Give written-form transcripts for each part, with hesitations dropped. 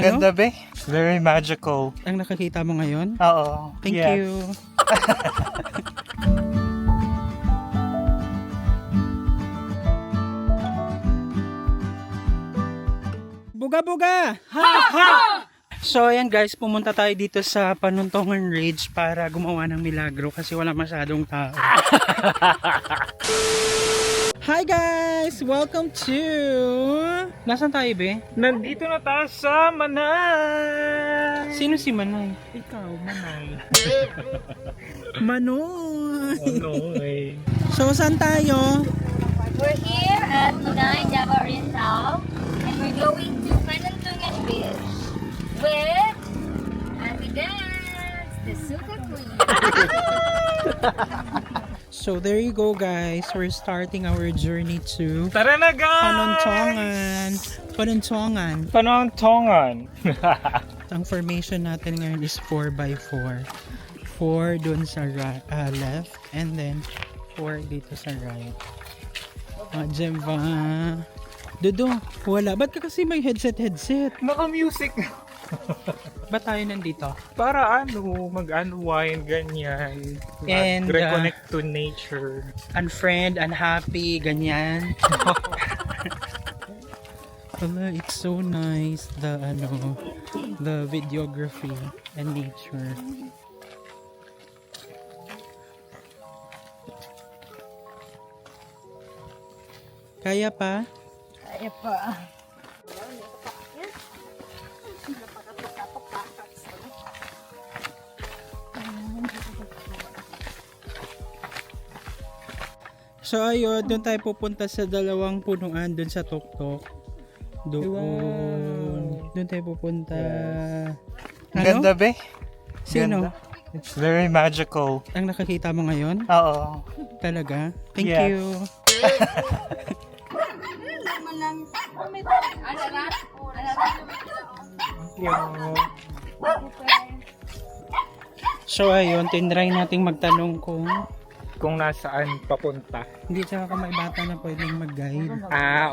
Ang Ano? ganda be. Very magical. Ang nakakita mo ngayon? Oo. Thank yes. you. Buga-buga! Ha! Ha! So ayan guys, pumunta tayo dito sa Panuntongan Ridge para gumawa ng milagro kasi wala masyadong tao. Hi guys! Welcome to... Nasaan tayo be? Nandito na tayo sa Manay. Sino si Manay? Ikaw, Manay. Manoy! Manoy. So saan tayo? We're here at Manay, Java Oriental, and we're going to Panuntungan Beach with Ate Dance, the Super Queen. So there you go guys, we're starting our journey to Tara na guys! Panuntongan. Panuntongan. Panuntongan. Ang formation natin ngayon is 4x4. 4 dun sa left and then 4 dito sa right. Jemva. Dodo, wala. Ba't ka kasi may headset? Naka-music. Ba't tayo nandito? Para mag-unwind, ganyan. And, Reconnect to nature. Unfriend, unhappy, ganyan. Wala, it's so nice. The videography and nature. Kaya pa? Kaya pa. So ayun, doon tayo pupunta sa dalawang punuan doon sa Tuktok. Doon. Wow. Doon tayo pupunta. Ang ganda be. Sino? Ganda. It's very magical. Ang nakakita mo ngayon? Oo. Talaga? Thank Yes. you. So ayun, tinry nating magtanong Kung nasaan papunta. hindi tsaka may bata na pwedeng mag-guide.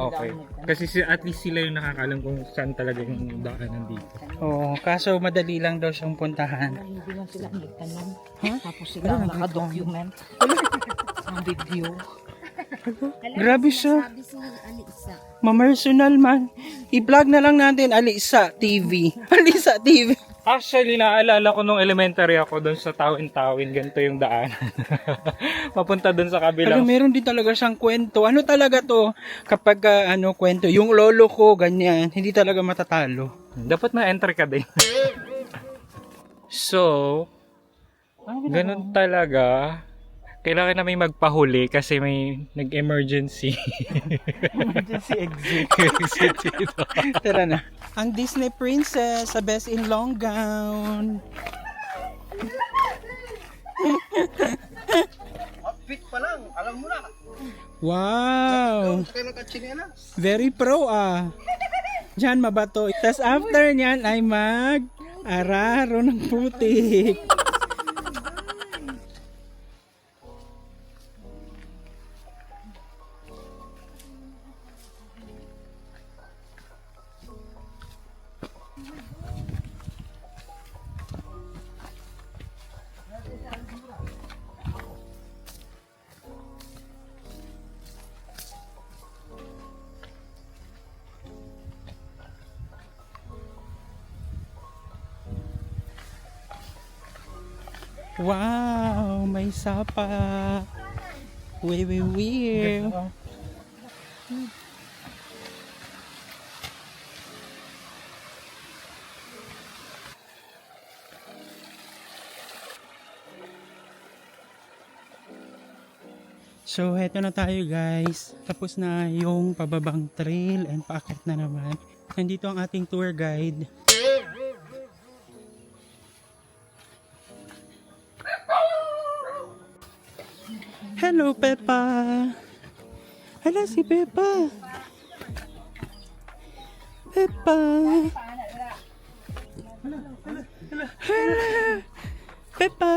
Okay. Kasi at least sila yung nakakalam kung saan talaga yung daanan dito. Oo, kaso madali lang daw siyang puntahan. Hindi lang sila nagtanong. Ha? Tapos sila Ano, naka-document. Ang video. Grabe siya. Sabi si Alisa. Mamersonal man. I-vlog na lang natin Alisa TV. Alisa TV. Actually, naalala ko nung elementary ako doon sa Tawin-Tawin, ganito yung daan. Papunta doon sa Alam, kabilang. meron din talaga siyang kwento. Ano talaga to? Kapag kwento, yung lolo ko, ganyan, hindi talaga matatalo. Dapat na-enter ka din. So, ganun talaga. Kailangan na may magpahuli kasi may nag-emergency. Emergency exit. Exit dito. Tara na. Ang Disney Princess sa Best in Long Gown. Outfit pa lang, alam mo na. Wow! Kaya nakachinelas. Very pro Diyan mabato. Tapos after niyan ay mag-araro ng putik. Wow, may sapa. Weird. So, heto na tayo guys. Tapos na yung pababang trail and paakyat na naman. Nandito ang ating tour guide. Hello, Peppa! Hala si Peppa! Peppa! Hala! Peppa!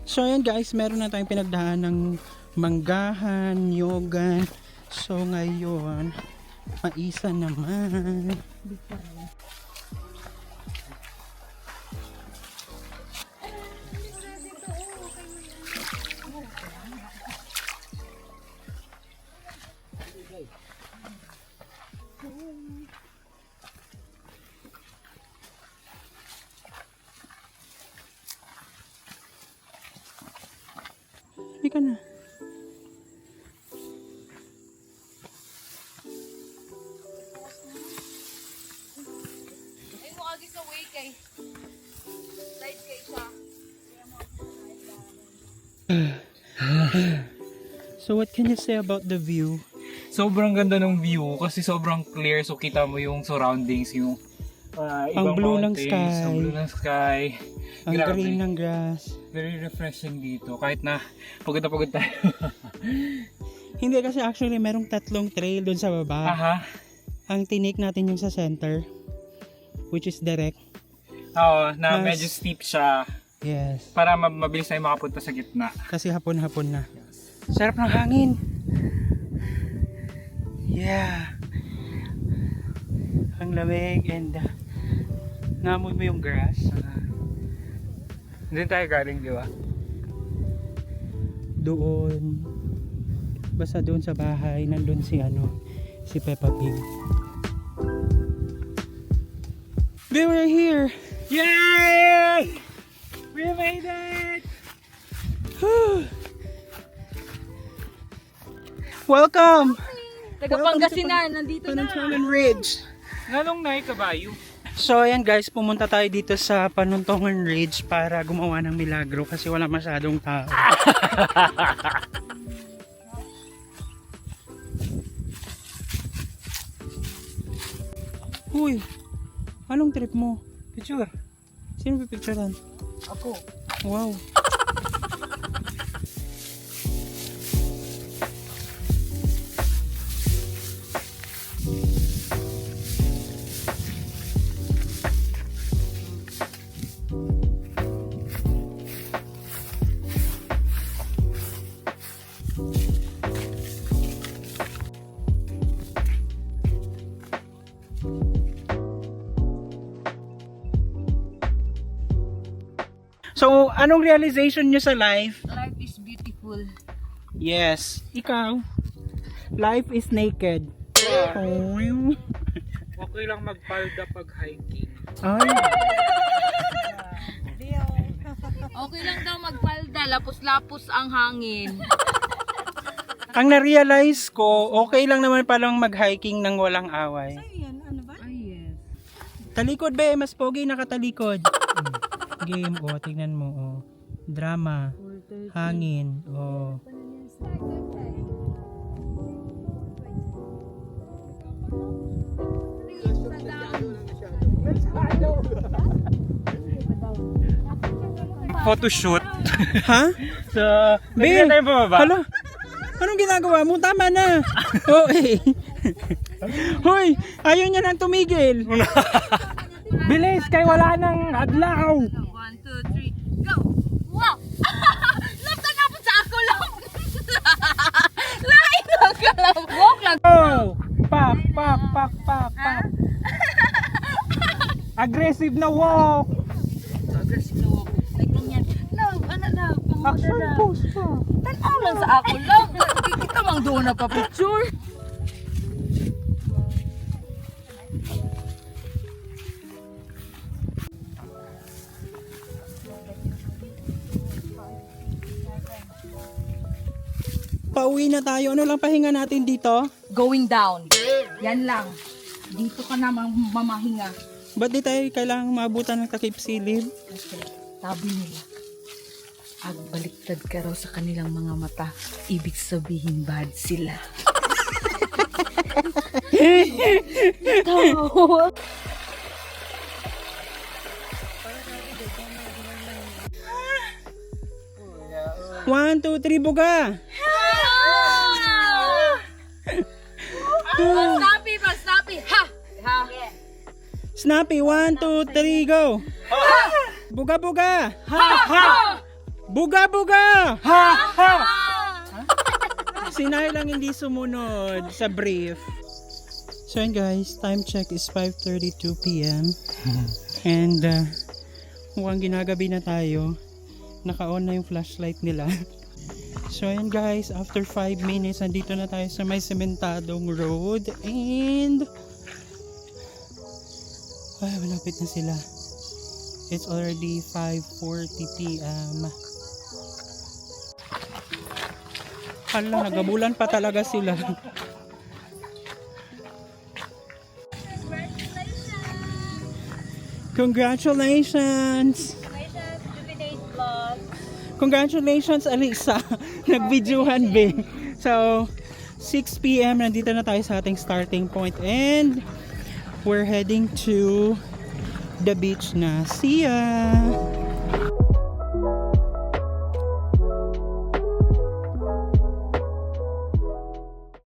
So ayan guys, meron na tayong pinagdaan ng Manggahan, Nyogan. So ngayon, Maisa naman. Hindi ka na. Ay, mo agi sa way kay. Slide kay siya. So what can you say about the view? Sobrang ganda ng view kasi sobrang clear, so kita mo yung surroundings, yung ibang blue ng mountains, sky. ang blue ng sky. Ang Grabe. green ng grass. Very refreshing dito kahit na pagod na pagod tayo. Hindi kasi actually merong 3 trail doon sa baba. Aha. Ang tinik natin yung sa center, which is direct. Oo, na Mas- medyo steep siya Yes. para mabilis tayo makapunta sa gitna. Kasi hapon-hapon na. Sarap ng hangin. Yeah. Ang lamig and namoy mo yung grass. Hindi tayo galing, di ba? Doon. Basta doon sa bahay, nandun si si Peppa Pig. We were here. Yay! We made it! Welcome! Taga-Pangasinan, nandito na. Panuntungan Ridge. Nanong na kabayo? So ayan guys, pumunta tayo dito sa Panuntungan Ridge para gumawa ng milagro kasi wala masyadong tao. Uy, anong trip mo? Picture. Sino pipicturean? Ako. Wow. So, anong realization nyo sa life? Life is beautiful. Yes. Ikaw? Life is naked. Oh. Okay lang magpalda pag hiking. Ay. Okay lang daw magpalda, lapos-lapos ang hangin. Ang na-realize ko, okay lang naman palang mag-hiking nang walang away. Ay, yes. Talikod be, mas pogi nakatalikod. Game, tignan mo, Drama, hangin, Photoshoot. Ha? So, Be, hindi na tayo pababa. hala, anong ginagawa mo? Tama na. Okay. Hoy, ayaw niya nang tumigil. Bilis, kay wala nang adlaw. 1, 2, 3, go! Wow! Lapta na po sa ako lang! Lain lang ka lang! Walk lang! Oh, pak, pak, pak, pak, pak. Aggressive na walk. Aggressive na walk. Like ganyan. Love, ano love? Action pose pa. Tanaw lang sa ako love. Kita mang doon na pa picture. Pauwi na tayo. Ano lang pahinga natin dito? Going down. Yan lang. Dito ka na mamahinga. Ba't di tayo kailangang maabutan ng takip silid? Kasi sabi nila, pag baliktad ka raw sa kanilang mga mata, ibig sabihin bad sila. One, two, three, buga! Pasnapi! Ha! Ha! Snappy, 1, 2, 3, go! Buga, buga! Ha! Ha! Buga, buga! Ha! Ha! Sinay lang hindi sumunod sa brief. So yun guys, time check is 5:32 p.m. And mukhang ginagabi na tayo. Naka-on na yung flashlight nila. So yun guys, after 5 minutes, nandito na tayo sa may sementadong road. And ay, malapit na sila. It's already 5:40 p.m. Hala, nagabulan pa talaga sila. Congratulations! Congratulations, Alisa. Nag-videohan, be. So, 6 p.m. nandito na tayo sa ating starting point and we're heading to the beach na. See ya!